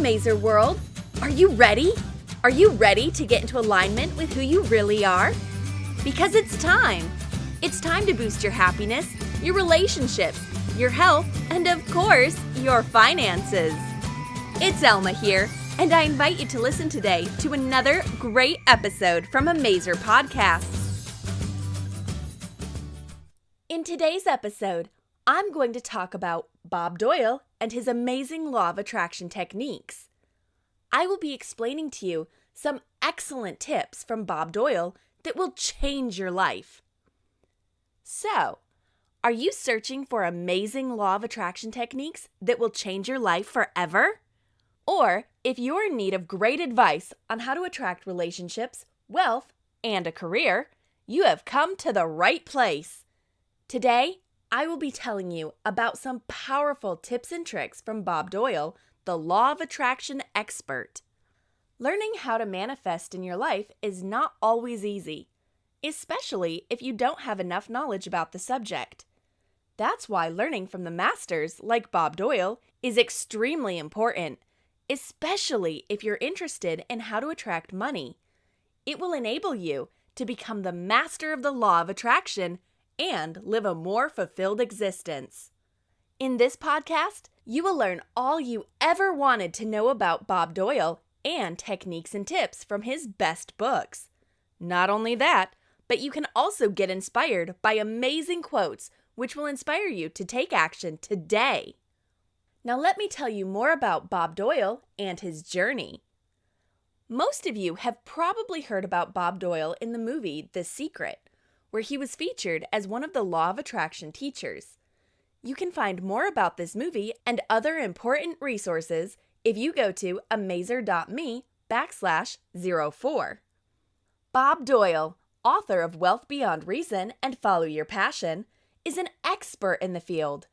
Amazer World! Are you ready? Are you ready to get into alignment with who you really are? Because it's time! It's time to boost your happiness, your relationships, your health, and of course, your finances. It's Elma here, and I invite you to listen today to another great episode from Amazer Podcasts. In today's episode, I'm going to talk about Bob Doyle and his amazing law of attraction techniques. I will be explaining to you some excellent tips from Bob Doyle that will change your life. So, are you searching for amazing law of attraction techniques that will change your life forever? Or if you're in need of great advice on how to attract relationships, wealth, and a career, you have come to the right place. Today, I will be telling you about some powerful tips and tricks from Bob Doyle, the law of attraction expert. Learning how to manifest in your life is not always easy, especially if you don't have enough knowledge about the subject. That's why learning from the masters like Bob Doyle is extremely important, especially if you're interested in how to attract money. It will enable you to become the master of the law of attraction and live a more fulfilled existence. In this podcast, you will learn all you ever wanted to know about Bob Doyle and techniques and tips from his best books. Not only that, but you can also get inspired by amazing quotes which will inspire you to take action today. Now let me tell you more about Bob Doyle and his journey. Most of you have probably heard about Bob Doyle in the movie The Secret, where he was featured as one of the law of attraction teachers. You can find more about this movie and other important resources if you go to amazer.me/04. Bob Doyle, author of Wealth Beyond Reason and Follow Your Passion, is an expert in the field.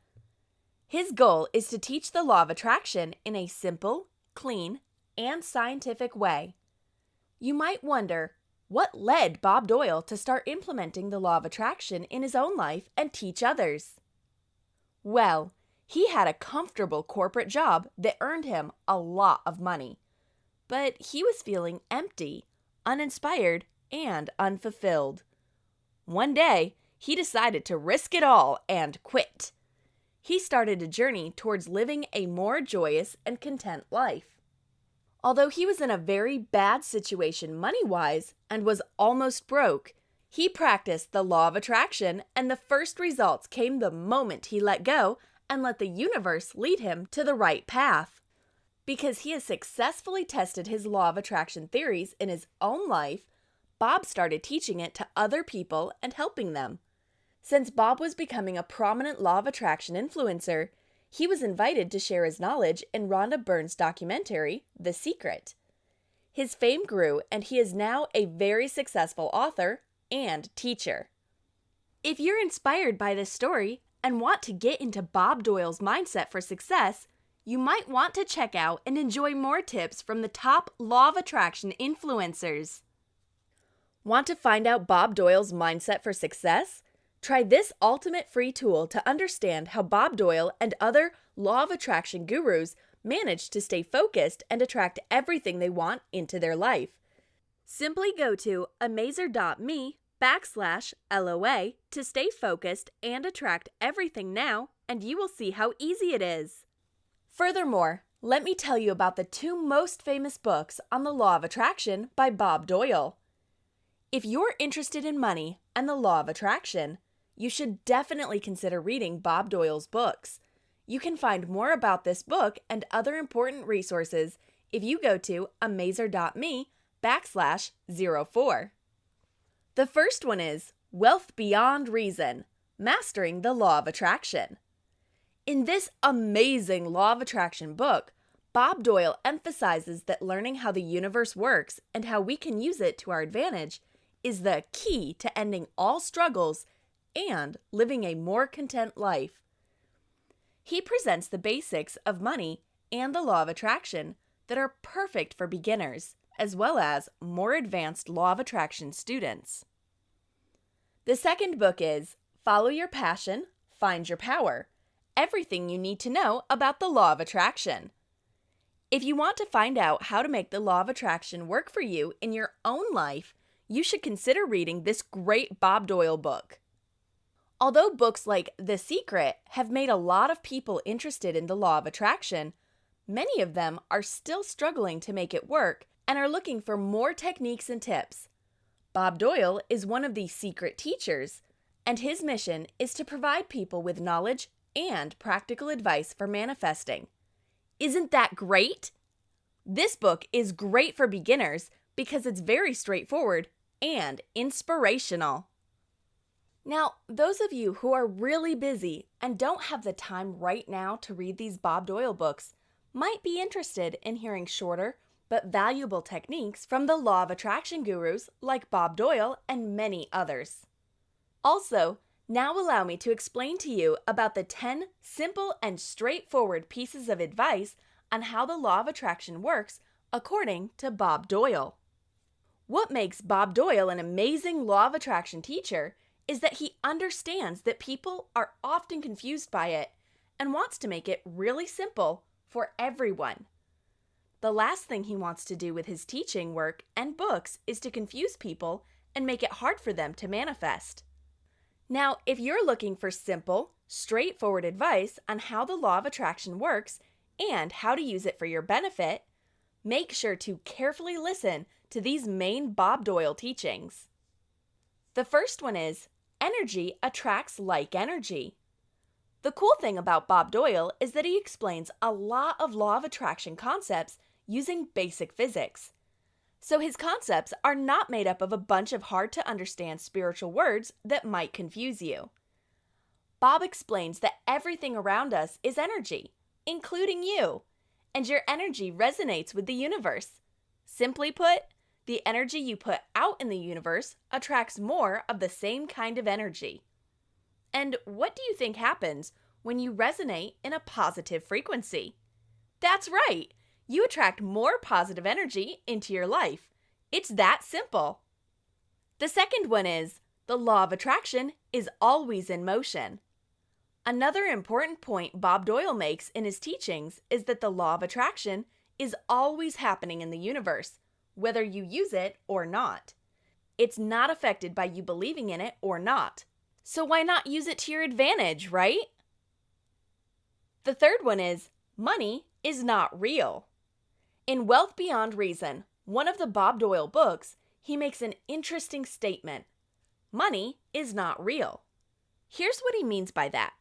His goal is to teach the law of attraction in a simple, clean, and scientific way. You might wonder, what led Bob Doyle to start implementing the law of attraction in his own life and teach others? Well, he had a comfortable corporate job that earned him a lot of money. But he was feeling empty, uninspired, and unfulfilled. One day, he decided to risk it all and quit. He started a journey towards living a more joyous and content life. Although he was in a very bad situation money-wise and was almost broke, he practiced the law of attraction, and the first results came the moment he let go and let the universe lead him to the right path. Because he has successfully tested his law of attraction theories in his own life, Bob started teaching it to other people and helping them. Since Bob was becoming a prominent law of attraction influencer, he was invited to share his knowledge in Rhonda Byrne's documentary, The Secret. His fame grew, and he is now a very successful author and teacher. If you're inspired by this story and want to get into Bob Doyle's mindset for success, you might want to check out and enjoy more tips from the top law of attraction influencers. Want to find out Bob Doyle's mindset for success? Try this ultimate free tool to understand how Bob Doyle and other law of attraction gurus manage to stay focused and attract everything they want into their life. Simply go to amazer.me/LOA to stay focused and attract everything now, and you will see how easy it is. Furthermore, let me tell you about the two most famous books on the law of attraction by Bob Doyle. If you're interested in money and the law of attraction, you should definitely consider reading Bob Doyle's books. You can find more about this book and other important resources if you go to amazer.me/04. The first one is Wealth Beyond Reason, Mastering the Law of Attraction. In this amazing law of attraction book, Bob Doyle emphasizes that learning how the universe works and how we can use it to our advantage is the key to ending all struggles and living a more content life. He presents the basics of money and the law of attraction that are perfect for beginners, as well as more advanced law of attraction students. The second book is Follow Your Passion, Find Your Power, Everything You Need to Know About the Law of Attraction. If you want to find out how to make the law of attraction work for you in your own life, you should consider reading this great Bob Doyle book. Although books like The Secret have made a lot of people interested in the law of attraction, many of them are still struggling to make it work and are looking for more techniques and tips. Bob Doyle is one of these secret teachers, and his mission is to provide people with knowledge and practical advice for manifesting. Isn't that great? This book is great for beginners because it's very straightforward and inspirational. Now, those of you who are really busy and don't have the time right now to read these Bob Doyle books might be interested in hearing shorter but valuable techniques from the law of attraction gurus like Bob Doyle and many others. Also, now allow me to explain to you about the 10 simple and straightforward pieces of advice on how the law of attraction works according to Bob Doyle. What makes Bob Doyle an amazing law of attraction teacher is that he understands that people are often confused by it and wants to make it really simple for everyone. The last thing he wants to do with his teaching work and books is to confuse people and make it hard for them to manifest. Now, if you're looking for simple, straightforward advice on how the law of attraction works and how to use it for your benefit, make sure to carefully listen to these main Bob Doyle teachings. The first one is, energy attracts like energy. The cool thing about Bob Doyle is that he explains a lot of law of attraction concepts using basic physics. So his concepts are not made up of a bunch of hard-to-understand spiritual words that might confuse you. Bob explains that everything around us is energy, including you, and your energy resonates with the universe. Simply put, the energy you put out in the universe attracts more of the same kind of energy. And what do you think happens when you resonate in a positive frequency? That's right! You attract more positive energy into your life. It's that simple. The second one is, the law of attraction is always in motion. Another important point Bob Doyle makes in his teachings is that the law of attraction is always happening in the universe, whether you use it or not. It's not affected by you believing in it or not. So why not use it to your advantage, right? The third one is, money is not real. In Wealth Beyond Reason, one of the Bob Doyle books, he makes an interesting statement. Money is not real. Here's what he means by that.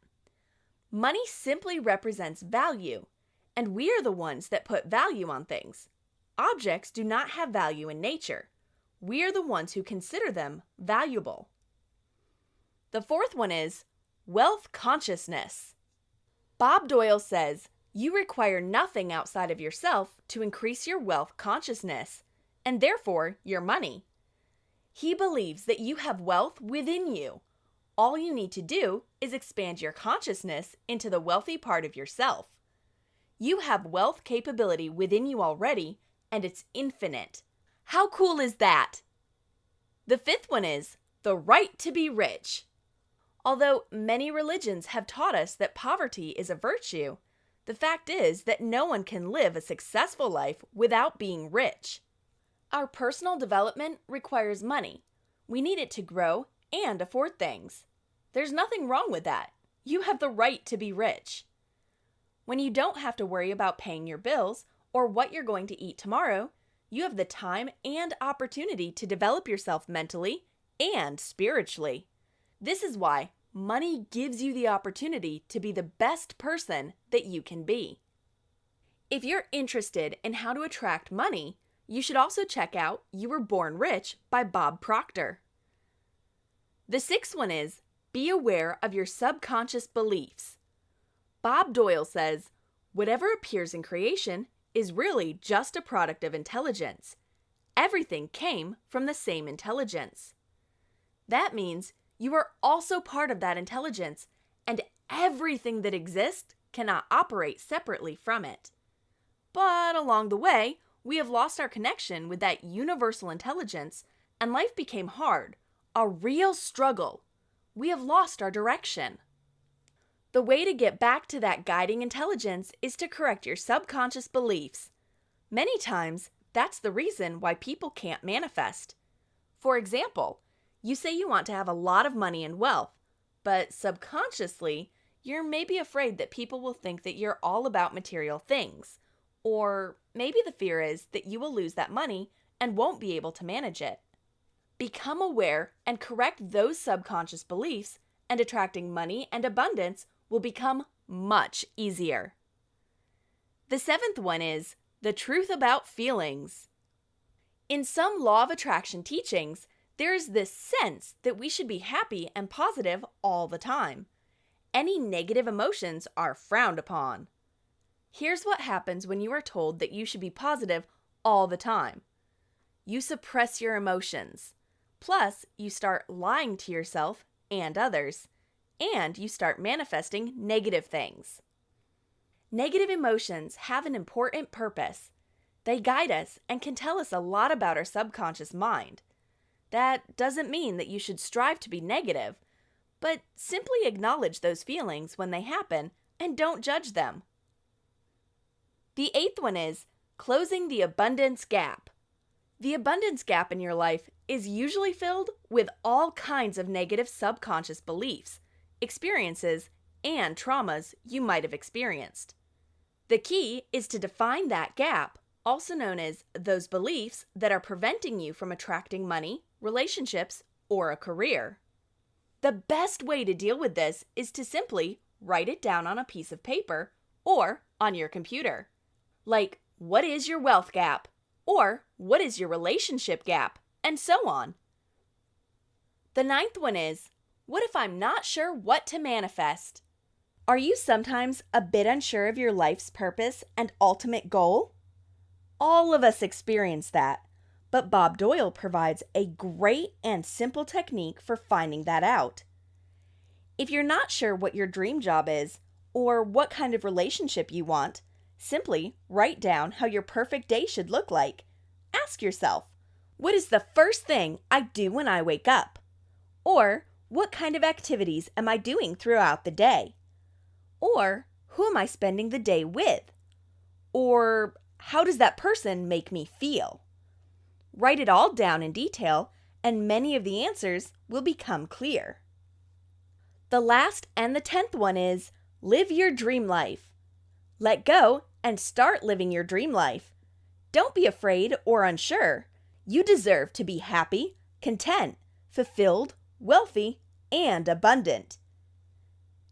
Money simply represents value, and we are the ones that put value on things. Objects do not have value in nature. We are the ones who consider them valuable. The fourth one is wealth consciousness. Bob Doyle says, you require nothing outside of yourself to increase your wealth consciousness, and therefore your money. He believes that you have wealth within you. All you need to do is expand your consciousness into the wealthy part of yourself. You have wealth capability within you already, and it's infinite. How cool is that? The fifth one is the right to be rich. Although many religions have taught us that poverty is a virtue, the fact is that no one can live a successful life without being rich. Our personal development requires money. We need it to grow and afford things. There's nothing wrong with that. You have the right to be rich. When you don't have to worry about paying your bills or what you're going to eat tomorrow, you have the time and opportunity to develop yourself mentally and spiritually. This is why money gives you the opportunity to be the best person that you can be. If you're interested in how to attract money, you should also check out You Were Born Rich by Bob Proctor. The sixth one is, be aware of your subconscious beliefs. Bob Doyle says, whatever appears in creation is really just a product of intelligence. Everything came from the same intelligence. That means you are also part of that intelligence, and everything that exists cannot operate separately from it. But along the way, we have lost our connection with that universal intelligence, and life became hard, a real struggle. We have lost our direction. The way to get back to that guiding intelligence is to correct your subconscious beliefs. Many times, that's the reason why people can't manifest. For example, you say you want to have a lot of money and wealth, but subconsciously, you're maybe afraid that people will think that you're all about material things. Or maybe the fear is that you will lose that money and won't be able to manage it. Become aware and correct those subconscious beliefs, and attracting money and abundance will become much easier. The 7th one is the truth about feelings. In some law of attraction teachings, there is this sense that we should be happy and positive all the time. Any negative emotions are frowned upon. Here's what happens when you are told that you should be positive all the time. You suppress your emotions. Plus, you start lying to yourself and others, and you start manifesting negative things. Negative emotions have an important purpose. They guide us and can tell us a lot about our subconscious mind. That doesn't mean that you should strive to be negative, but simply acknowledge those feelings when they happen and don't judge them. The 8th one is closing the abundance gap. The abundance gap in your life is usually filled with all kinds of negative subconscious beliefs, experiences, and traumas you might have experienced. The key is to define that gap, also known as those beliefs that are preventing you from attracting money, relationships, or a career. The best way to deal with this is to simply write it down on a piece of paper or on your computer. Like, what is your wealth gap? Or what is your relationship gap? And so on. The 9th one is, what if I'm not sure what to manifest? Are you sometimes a bit unsure of your life's purpose and ultimate goal? All of us experience that, but Bob Doyle provides a great and simple technique for finding that out. If you're not sure what your dream job is, or what kind of relationship you want, simply write down how your perfect day should look like. Ask yourself, what is the first thing I do when I wake up? Or, what kind of activities am I doing throughout the day? Or, who am I spending the day with? Or, how does that person make me feel? Write it all down in detail, and many of the answers will become clear. The last and the 10th one is, live your dream life. Let go and start living your dream life. Don't be afraid or unsure. You deserve to be happy, content, fulfilled, wealthy, and abundant.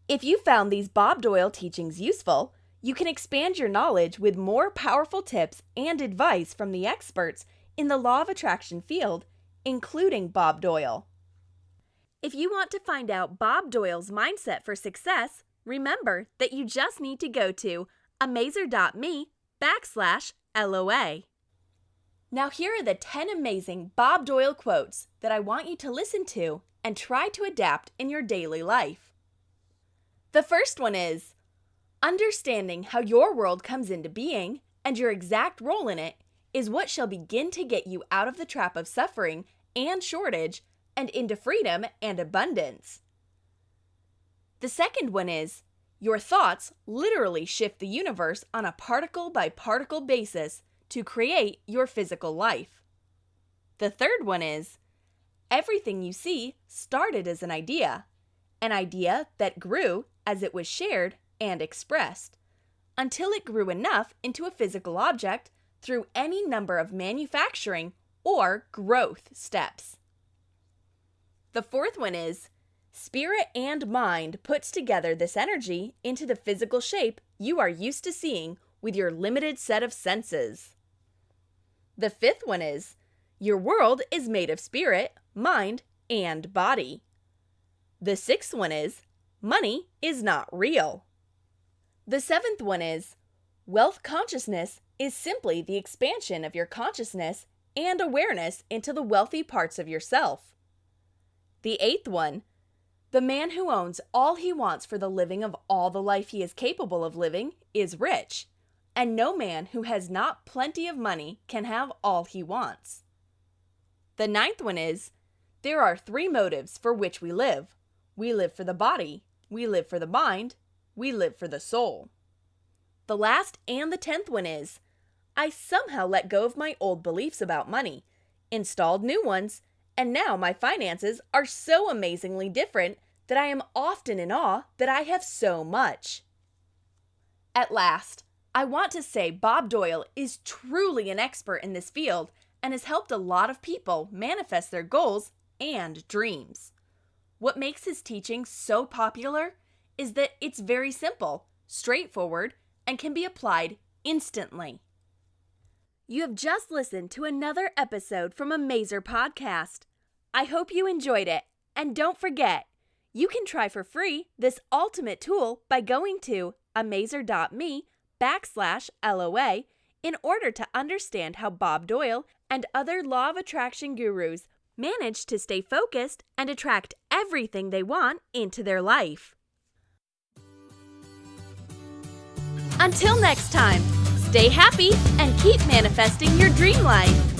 If you found these Bob Doyle teachings useful, you can expand your knowledge with more powerful tips and advice from the experts in the law of attraction field, including Bob Doyle. If you want to find out Bob Doyle's mindset for success, remember that you just need to go to amazer.me/LOA. Now here are the 10 amazing Bob Doyle quotes that I want you to listen to and try to adapt in your daily life. The first one is, understanding how your world comes into being and your exact role in it is what shall begin to get you out of the trap of suffering and shortage and into freedom and abundance. The second one is, your thoughts literally shift the universe on a particle-by-particle basis to create your physical life. The third one is, everything you see started as an idea that grew as it was shared and expressed, until it grew enough into a physical object through any number of manufacturing or growth steps. The fourth one is, spirit and mind puts together this energy into the physical shape you are used to seeing with your limited set of senses. The fifth one is, your world is made of spirit, mind, and body. The sixth one is, money is not real. The seventh one is, wealth consciousness is simply the expansion of your consciousness and awareness into the wealthy parts of yourself. The eighth one, the man who owns all he wants for the living of all the life he is capable of living is rich, and no man who has not plenty of money can have all he wants. The ninth one is, there are 3 motives for which we live. We live for the body, we live for the mind, we live for the soul. The last and the 10th one is, I somehow let go of my old beliefs about money, installed new ones, and now my finances are so amazingly different that I am often in awe that I have so much. At last, I want to say Bob Doyle is truly an expert in this field and has helped a lot of people manifest their goals and dreams. What makes his teaching so popular is that it's very simple, straightforward, and can be applied instantly. You have just listened to another episode from a Mazer podcast. I hope you enjoyed it, and don't forget, you can try for free this ultimate tool by going to amazer.me/LOA in order to understand how Bob Doyle and other Law of Attraction gurus manage to stay focused and attract everything they want into their life. Until next time, stay happy and keep manifesting your dream life.